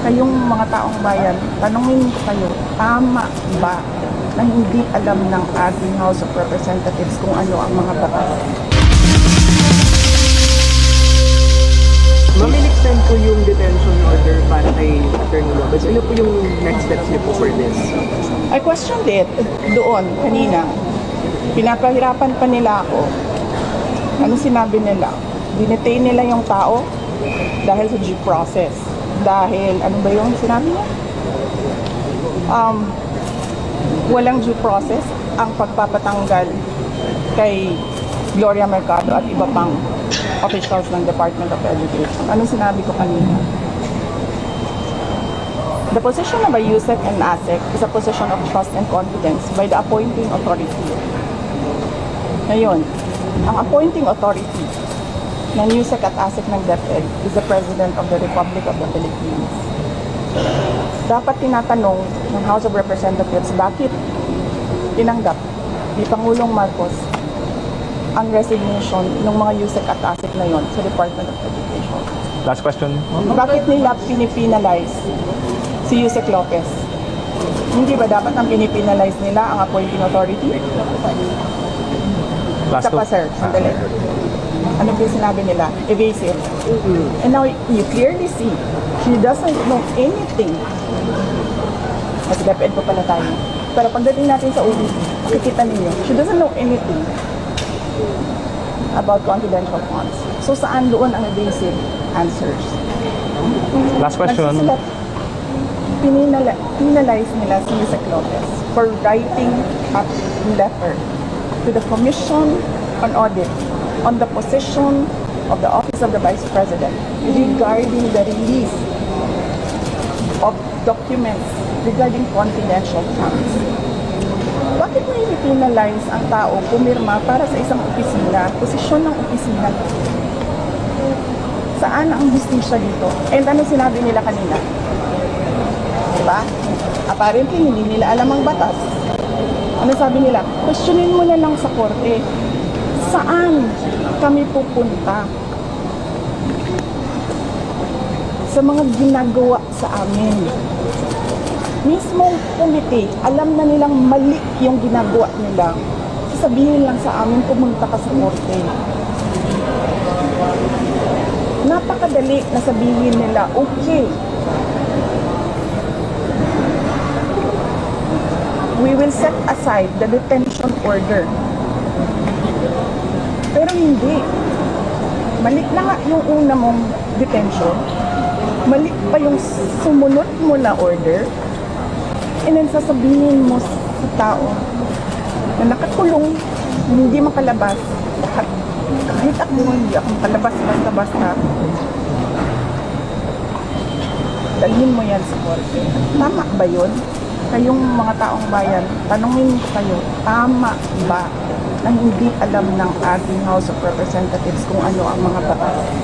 kayong mga taong bayan, tanungin ko kayo, tama ba na hindi alam ng ating House of Representatives kung ano ang mga batas? Ma'am, in-extend po yung detention order para kay Attorney Lopez. Ano po yung next steps niyo po for this? I questioned it doon kanina. Pinapahirapan pa nila ako. Ano sinabi nila? Dinetain nila yung tao dahil sa due process. Dahil, ano ba yung sinabi niya? Walang due process ang pagpapatanggal kay Gloria Mercado at iba pang officials ng Department of Education. Anong sinabi ko kanina? The position of a USEC and ASEC is a position of trust and confidence by the appointing authority. Ngayon, ang appointing authority ng USEC at ASEC ng DepEd is the President of the Republic of the Philippines. Dapat tinatanong ng House of Representatives bakit tinanggap ni Pangulong Marcos ang resignation ng mga USEC at ASEC na yon sa Department of Education. Last question. Bakit nila pinipinalize si Yusek Lopez? Hindi ba dapat ang pinipinalize nila ang appointing authority? Last Isa pa, sir. Sandali. Ano ba yung sinabi nila? Evasive. And now, you clearly see, she doesn't know anything. At DepEd pa pala tayo. Pero pagdating natin sa OBP, makikita ninyo, she doesn't know anything about confidential funds. So, saan doon ang evasive answers? Last question. Penalize nila si Yusek Lopez for writing a letter to the Commission on Audit on the position of the Office of the Vice President regarding the release of documents regarding confidential funds. Bakit may penalize ang tao pumirma para sa isang opisina, posisyon ng opisina? Saan ang justisya dito? And ano sinabi nila kanina? Diba? Apparently, hindi nila alam ang batas. Ano sabi nila? Questionin mo na lang sa korte. Saan kami pupunta? Sa mga ginagawa sa amin. Mismong committee, alam na nilang mali yung ginagawa nila. Sasabihin lang sa amin, pumunta ka sa korte. Napakadali na sabihin nila, okay, we will set aside the detention order. Pero hindi. Mali na nga yung una mong detention. Mali pa yung sumunod mo na order. And then sasabihin mo sa tao na nakakulong, hindi makalabas. Kahit ako hindi ako makalabas basta-basta. Dalhin mo yan sa korte. Tama ba yun? Kayong mga taong bayan, tanungin ko kayo, tama ba na hindi alam ng ating House of Representatives kung ano ang mga batas?